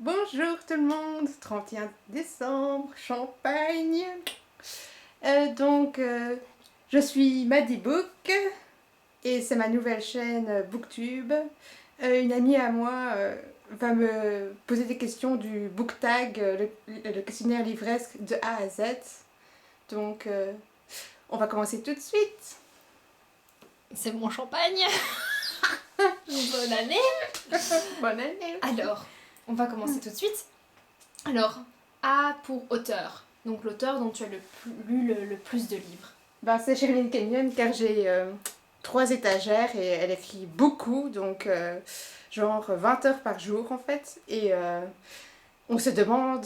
Bonjour tout le monde, 31 décembre, Champagne. Je suis Maddy Book et c'est ma nouvelle chaîne Booktube. Une amie à moi va me poser des questions du book tag, le questionnaire livresque de A à Z. On va commencer tout de suite. C'est mon champagne. Bonne année. Bonne année. Alors, on va commencer tout de suite. Alors, A pour auteur. Donc l'auteur dont tu as lu le plus de livres. C'est Sherilyn Kenyon car j'ai 3 étagères et elle écrit beaucoup, genre 20 heures par jour en fait. Et on se demande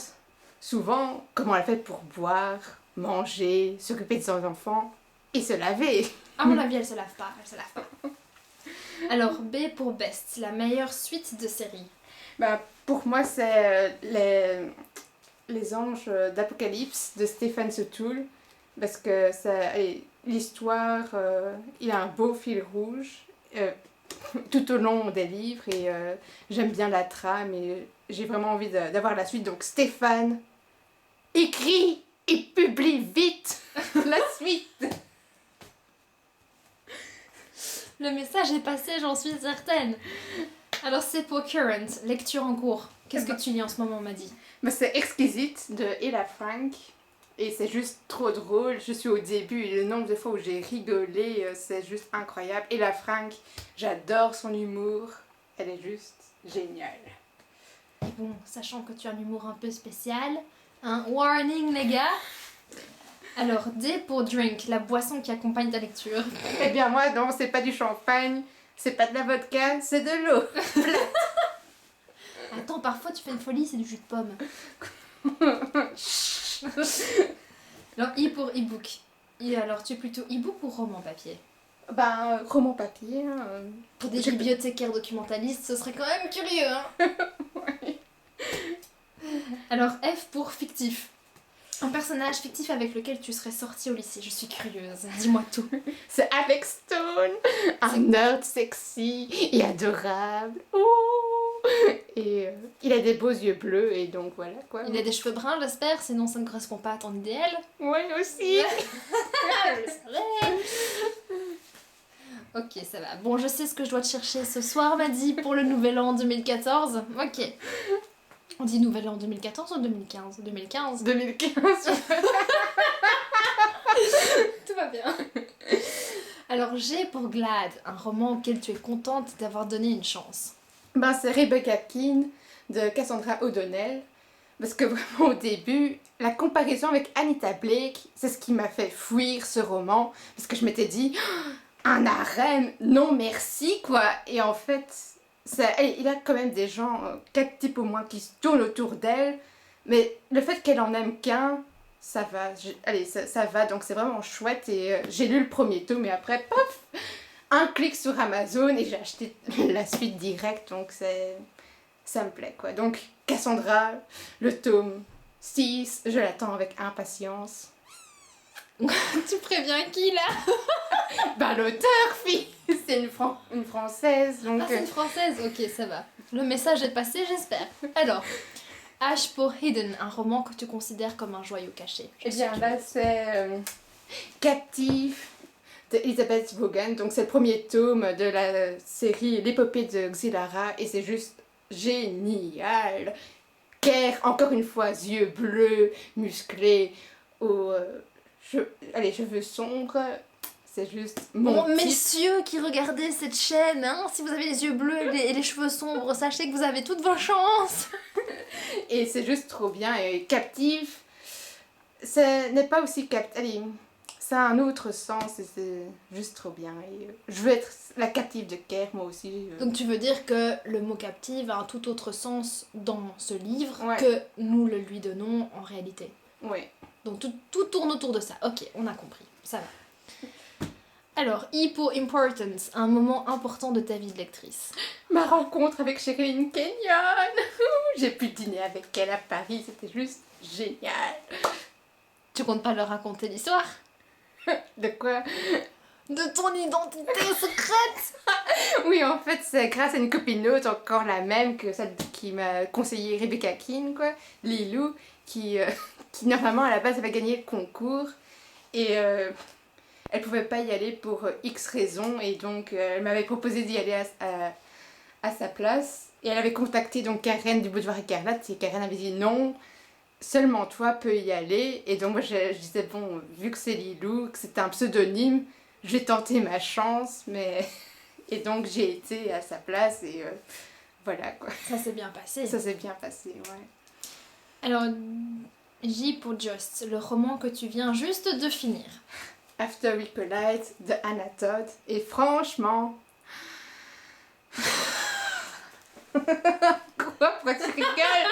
souvent comment elle fait pour boire, manger, s'occuper de son enfant et se laver. À mon avis, elle se lave pas. Alors, B pour best, la meilleure suite de série. Pour moi, c'est les anges d'Apocalypse de Stephen Sotoul. Parce que l'histoire, il a un beau fil rouge tout au long des livres et j'aime bien la trame et j'ai vraiment envie d'avoir la suite. Donc Stéphane, écris et publie vite la suite. Le message est passé, j'en suis certaine. Alors c'est pour current, lecture en cours. Qu'est-ce que tu lis en ce moment, Maddy? C'est Exquisite de Ella Frank. Et c'est juste trop drôle. Je suis au début et le nombre de fois où j'ai rigolé, c'est juste incroyable. Et la Frank, j'adore son humour. Elle est juste géniale. Et bon, sachant que tu as un humour un peu spécial, un warning les gars. Alors D pour drink, la boisson qui accompagne ta lecture. Eh bien moi, non, c'est pas du champagne, c'est pas de la vodka, c'est de l'eau. Attends, parfois tu fais une folie, c'est du jus de pomme. Alors I pour e-book. Et alors tu es plutôt e-book ou roman papier? Roman papier. Pour des bibliothécaires documentalistes, ce serait quand même curieux, hein. Ouais. Alors F pour fictif. Un personnage fictif avec lequel tu serais sortie au lycée. Je suis curieuse, dis-moi tout. C'est Alex Stone, un nerd sexy et adorable. Ouh. Et il a des beaux yeux bleus et donc voilà quoi. Il a des cheveux bruns, j'espère, sinon ça ne correspond pas à ton idéal. Ouais aussi. Je le savais. Ok, ça va. Bon, je sais ce que je dois te chercher ce soir, Maddy, pour le nouvel an 2014. Ok. On dit nouvel an 2014 ou 2015? 2015. 2015. Tout va bien. Alors, G pour Glad, un roman auquel tu es contente d'avoir donné une chance. C'est Rebecca Keane de Cassandra O'Donnell. Parce que vraiment au début, la comparaison avec Anita Blake, c'est ce qui m'a fait fuir ce roman. Parce que je m'étais dit, oh, un harem, non merci quoi. Et en fait, il a quand même des gens, 4 types au moins, qui se tournent autour d'elle. Mais le fait qu'elle en aime qu'un, ça va. Ça va, donc c'est vraiment chouette. Et j'ai lu le premier tome, et après, paf, un clic sur Amazon et j'ai acheté la suite directe. Donc ça me plaît quoi. Donc Cassandra, le tome 6, je l'attends avec impatience. Tu préviens qui là? L'auteur, fille, c'est une française. Donc, Ah, c'est une française? Ok, ça va. Le message est passé, j'espère. Alors, H pour Hidden, un roman que tu considères comme un joyau caché. Eh bien là, c'est Captive de Elizabeth Vaughan. Donc c'est le premier tome de la série L'épopée de Xylara et c'est juste génial. Claire, encore une fois, yeux bleus, musclés, cheveux sombres. C'est juste bon, messieurs qui regardez cette chaîne, hein, si vous avez les yeux bleus et les cheveux sombres, sachez que vous avez toutes vos chances. Et c'est juste trop bien. Et Captive, ce n'est pas aussi captive. Ça a un autre sens et c'est juste trop bien. Et je veux être la captive de Claire, moi aussi. Donc tu veux dire que le mot captive a un tout autre sens dans ce livre ouais. Que nous le lui donnons en réalité. Ouais. Donc tout tourne autour de ça. Ok, on a compris, ça va. Alors, I pour Importance, un moment important de ta vie de lectrice. Ma rencontre avec Sherilyn Kenyon. J'ai pu dîner avec elle à Paris, c'était juste génial. Tu comptes pas leur raconter l'histoire? De quoi? de ton identité secrète. Oui, en fait, c'est grâce à une copinote, encore la même que celle qui m'a conseillé Rebecca Keane, quoi, Lilou, qui normalement à la base avait gagné le concours et elle pouvait pas y aller pour X raisons et donc elle m'avait proposé d'y aller à sa place et elle avait contacté donc Karen du Boudoir Écarlate et Karen avait dit non, seulement toi peux y aller et donc moi je disais bon, vu que c'est Lilou, que c'était un pseudonyme, je vais tenter ma chance mais et donc j'ai été à sa place et voilà quoi. Ça s'est bien passé. Ça s'est bien passé, ouais. Alors, J pour Just, le roman que tu viens juste de finir. After We Collide de Anna Todd et franchement... Quoi? Pourquoi tu rigoles?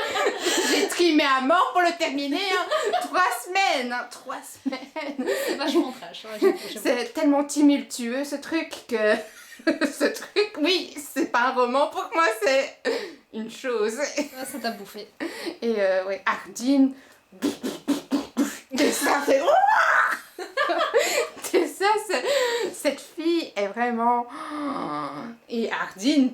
J'ai trimé à mort pour le terminer, hein. 3 semaines, hein. 3 semaines. C'est vachement trash. Ouais, C'est tellement tumultueux ce truc que... ce truc, oui, c'est pas un roman, pour moi c'est une chose. Ah, ça t'a bouffé. Et ouais, Ardine... Et ça fait... C'est ça, cette fille est vraiment... Et Ardine,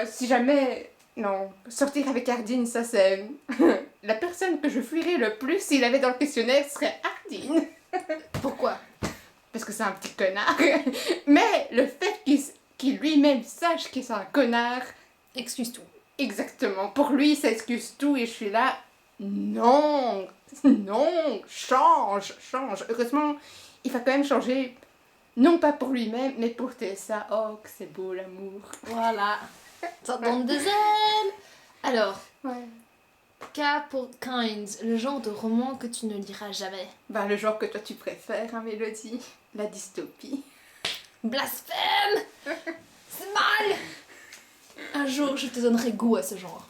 si jamais... Non, sortir avec Ardine, ça c'est... La personne que je fuirais le plus s'il avait dans le questionnaire serait Ardine. Pourquoi? Parce que c'est un petit connard. Mais le fait qu'il lui-même sache qu'il est un connard... Excuse tout. Exactement. Pour lui, ça excuse tout et je suis là... Non, non, change. Heureusement, il va quand même changer, non pas pour lui-même, mais pour Tessa. Oh, que c'est beau l'amour. Voilà. Ça donne des ailes. Alors, Ouais. K pour Kind, le genre de roman que tu ne liras jamais. Ben, le genre que toi tu préfères, hein, Mélodie. La dystopie. Blasphème. C'est mal. Un jour, je te donnerai goût à ce genre.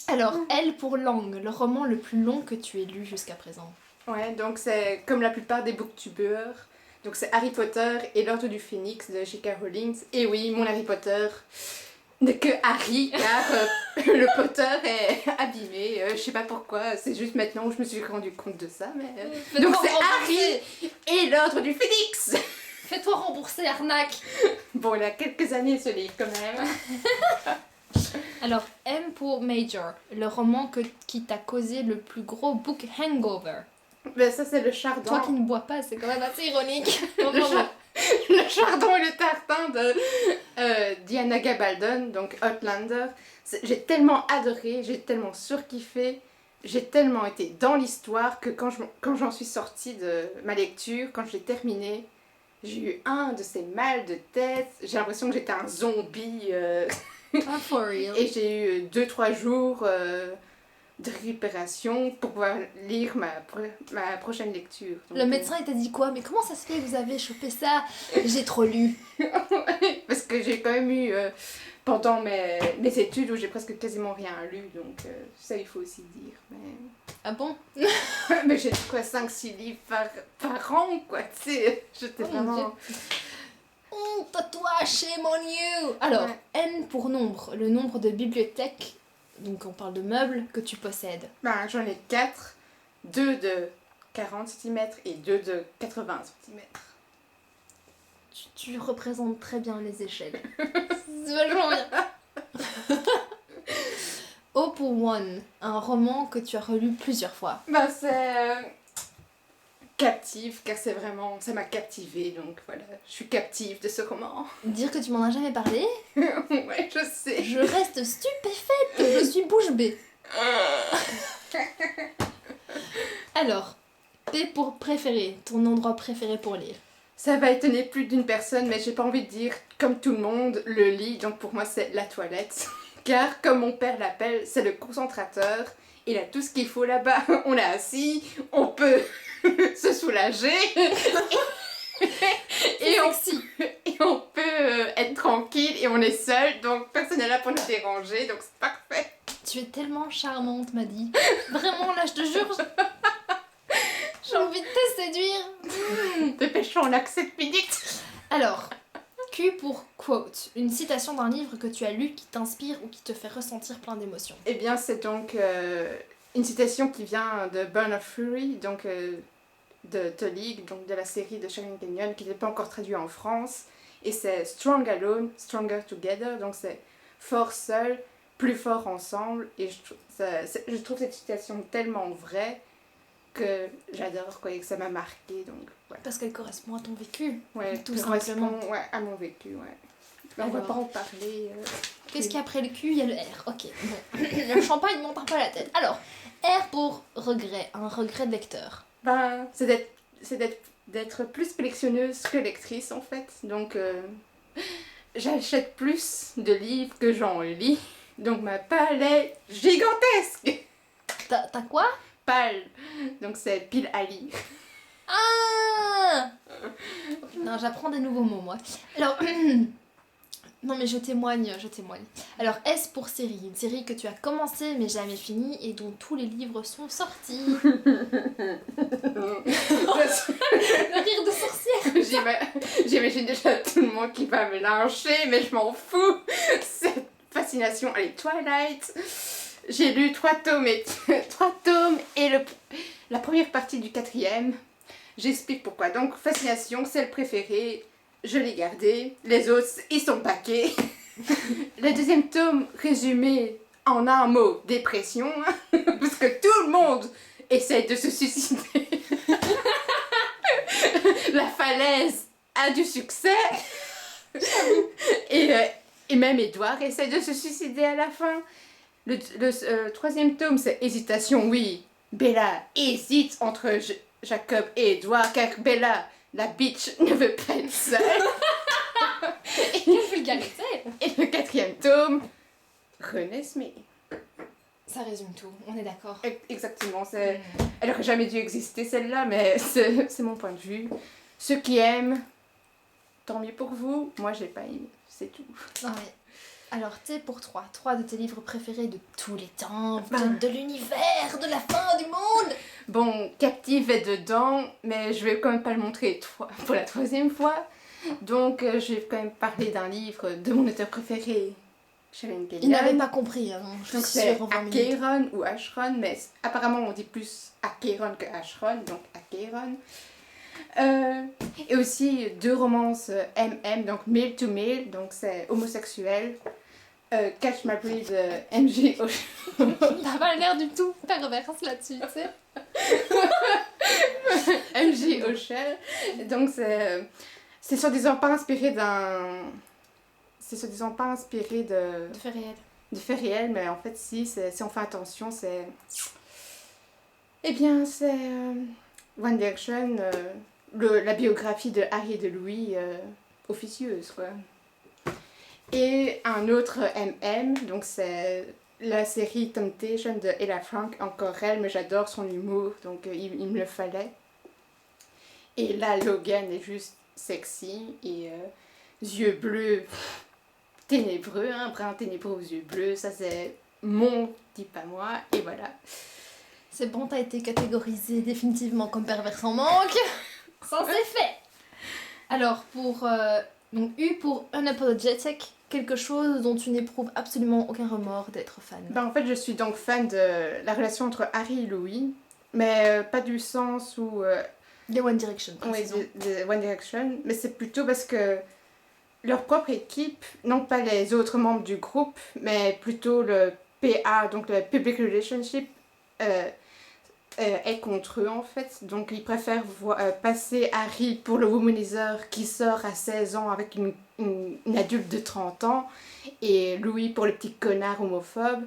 Alors, L pour Langue, le roman le plus long que tu aies lu jusqu'à présent. Ouais, donc c'est comme la plupart des booktubeurs. Donc c'est Harry Potter et l'Ordre du Phénix de J.K. Rowling. Et oui, mon Harry Potter n'est que Harry, car le Potter est abîmé. Je sais pas pourquoi, c'est juste maintenant où je me suis rendu compte de ça. Mais donc c'est Harry et l'Ordre du Phénix. Fais-toi rembourser, arnaque. Bon, il a quelques années ce livre quand même. Alors, M pour Major, le roman qui t'a causé le plus gros book hangover. Ben ça c'est le chardon. Toi qui ne bois pas, c'est quand même assez ironique. Le chardon et le tartin de Diana Gabaldon, donc Outlander. J'ai tellement adoré, j'ai tellement surkiffé, j'ai tellement été dans l'histoire que quand j'en suis sortie de ma lecture, quand je l'ai terminée, j'ai eu un de ces mal de tête, j'ai l'impression que j'étais un zombie. Ah, for real. Et j'ai eu 2-3 jours de récupération pour pouvoir lire ma prochaine lecture. Donc, Le médecin il t'a dit quoi? Mais comment ça se fait que vous avez chopé ça? J'ai trop lu. parce que j'ai quand même eu pendant mes études où j'ai presque quasiment rien lu, donc ça il faut aussi dire. Mais, Ah bon? mais j'ai quoi 5-6 livres par an quoi, tu sais. J'étais Oh mon vraiment... Honte à toi, shame on you. Alors, Ouais. N pour nombre, le nombre de bibliothèques, donc on parle de meubles, que tu possèdes. Ben, j'en ai 4, 2 de 40 cm et 2 de 80 cm. Tu représentes très bien les échelles. C'est vachement bien. O pour One, un roman que tu as relu plusieurs fois. Ben, c'est captive, car c'est vraiment... ça m'a captivée, donc voilà, je suis captive de ce roman. Dire que tu m'en as jamais parlé, Ouais, je sais. je reste stupéfaite, je suis bouche bée. Alors, P pour préféré, ton endroit préféré pour lire. Ça va étonner plus d'une personne, mais j'ai pas envie de dire, comme tout le monde, le lit, donc pour moi c'est la toilette. Car, comme mon père l'appelle, c'est le concentrateur. Il a tout ce qu'il faut là-bas. On est assis, on peut se soulager. et on peut être tranquille et on est seul, donc personne n'est là pour nous déranger, donc c'est parfait. Tu es tellement charmante, Maddy. Vraiment, là, je te jure, j'ai envie de te séduire. Dépêchons, on a que 7 minutes. Alors, Q pour quote, une citation d'un livre que tu as lu qui t'inspire ou qui te fait ressentir plein d'émotions. Eh bien, c'est donc une citation qui vient de Burn of Fury, donc de Tolig, donc de la série de Sharon Canyon, qui n'est pas encore traduit en France. Et c'est Strong Alone, Stronger Together, donc c'est fort seul, plus fort ensemble. Et je trouve cette citation tellement vraie que j'adore, quoi, et que ça m'a marqué. Donc, ouais. Parce qu'elle correspond à ton vécu. Ouais, tout ça simplement. correspond, ouais, à mon vécu, ouais. Mais on va Alors, pas en parler. Qu'est-ce qu'il y a après le cul? Il y a le R. Ok, bon. Le champagne monte un peu à la tête. Alors, R pour regret, un regret de lecteur. Ben, c'est d'être plus collectionneuse que lectrice, en fait. Donc, j'achète plus de livres que j'en lis. Donc, ma palle est gigantesque. T'as quoi? Palle. Donc, c'est pile à lire. Ah! Non, j'apprends des nouveaux mots, moi. Alors, non mais je témoigne. Alors, S pour série, une série que tu as commencé mais jamais finie et dont tous les livres sont sortis. Le rire de sorcière. J'imagine déjà tout le monde qui va me lyncher, mais je m'en fous. Cette fascination. Allez, Twilight. J'ai lu 3 tomes et la première partie du 4e. J'explique pourquoi. Donc, fascination, c'est le préféré. Je l'ai gardé. Les autres, ils sont paquets. Le 2e tome, résumé en un mot, dépression. Parce que tout le monde essaie de se suicider. La falaise a du succès. Et même Edouard essaie de se suicider à la fin. Le 3e tome, c'est hésitation, oui. Bella hésite entre Jacob et Edouard, car Bella, la bitch, ne veut pas être seule. Quelle vulgarité! Et le 4e tome, René Smith. Ça résume tout, on est d'accord. Exactement, elle aurait jamais dû exister celle-là, mais c'est mon point de vue. Ceux qui aiment, tant mieux pour vous. Moi, j'ai pas aimé, c'est tout. Ouais. Alors, T pour 3 de tes livres préférés de tous les temps, de l'univers, de la fin du monde. Bon, Captive est dedans, mais je vais quand même pas le montrer pour la 3e fois. Donc, je vais quand même parler d'un livre de mon auteur préféré, Sharon Canyon. Il n'avait pas compris, hein. Donc, c'est Acheron ou Acheron, mais apparemment on dit plus Acheron que Acheron, donc Acheron. Et aussi 2 romances MM, donc Male to Male, donc c'est homosexuel. Catch My Breed, MJ Oshel. T'as pas l'air du tout perverse là-dessus, tu sais. MJ Oshel. Donc c'est soi-disant pas inspiré C'est soi-disant pas inspiré de faits réels. De faits réels, mais en fait si on fait attention, c'est... Eh bien c'est One Direction, la biographie de Harry et de Louis officieuse, quoi. Et un autre MM, donc c'est la série Temptation de Ella Frank, encore elle, mais j'adore son humour, donc il me le fallait. Et là, Logan est juste sexy, et yeux bleus ténébreux, hein, brun ténébreux aux yeux bleus, ça c'est mon type à moi, et voilà. C'est bon, t'as été catégorisé définitivement comme pervers en manque. Ça c'est fait. Alors, donc U pour Unapologetic, quelque chose dont tu n'éprouves absolument aucun remords d'être fan. En fait, je suis donc fan de la relation entre Harry et Louis, mais pas du sens où... Les One Direction. Oui, de One Direction, mais c'est plutôt parce que leur propre équipe, non pas les autres membres du groupe, mais plutôt le PA, donc le Public Relationship, est contre eux en fait. Donc ils préfèrent passer Harry pour le womanizer qui sort à 16 ans avec une adulte de 30 ans, et Louis pour le petit connard homophobe,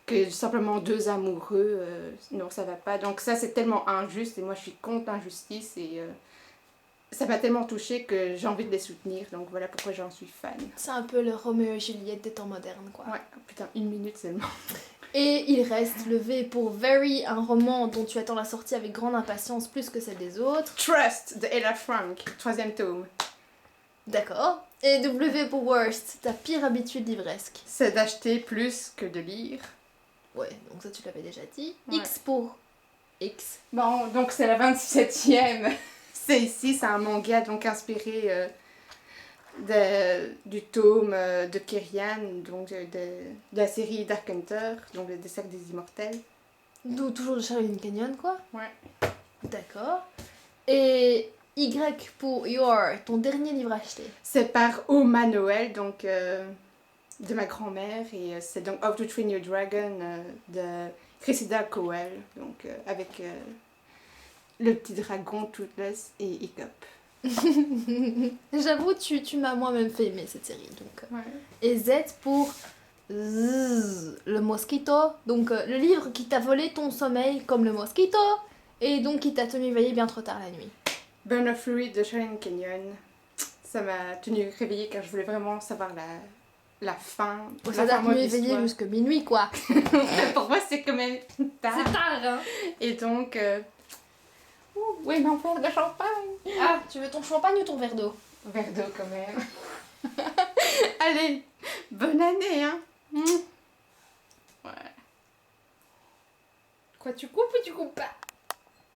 que simplement 2 amoureux. Non, ça va pas. Donc ça c'est tellement injuste, et moi je suis contre l'injustice, et ça m'a tellement touchée que j'ai envie de les soutenir, donc voilà pourquoi j'en suis fan. C'est un peu le Roméo et Juliette des temps modernes, quoi. Ouais, putain, 1 minute seulement. Et il reste le V pour Very, un roman dont tu attends la sortie avec grande impatience plus que celle des autres. Trust de Ella Frank, 3e tome. D'accord. Et W pour Worst, ta pire habitude livresque. C'est d'acheter plus que de lire. Ouais, donc ça tu l'avais déjà dit. Ouais. X pour X. Bon, donc c'est la 27e. C'est ici, c'est un manga donc inspiré du tome de Kirian, donc de la série Dark Hunter, donc des cercles des immortels. Donc toujours de Sharon Canyon, quoi. Ouais. D'accord. Et Y pour ton dernier livre acheté. C'est par Oma Noël, donc de ma grand-mère, et c'est donc How to Train Your Dragon de Cressida Cowell, donc avec le petit dragon Toothless et Hiccup. J'avoue, tu m'as moi-même fait aimer cette série. Donc. Ouais. Et Z pour Zzz, le mosquito. Donc le livre qui t'a volé ton sommeil comme le mosquito. Et donc qui t'a tenu éveillé bien trop tard la nuit. Burn of Fury de Sharon Kenyon. Ça m'a tenu réveillée car je voulais vraiment savoir la fin. Ça t'a tenu éveillé jusque minuit quoi. Pour moi c'est quand même tard. C'est tard hein. Et donc... oui, mon verre de champagne. Ah, tu veux ton champagne ou ton verre d'eau? Verre d'eau quand même. Allez, bonne année hein. Ouais. Quoi, tu coupes ou tu coupes pas?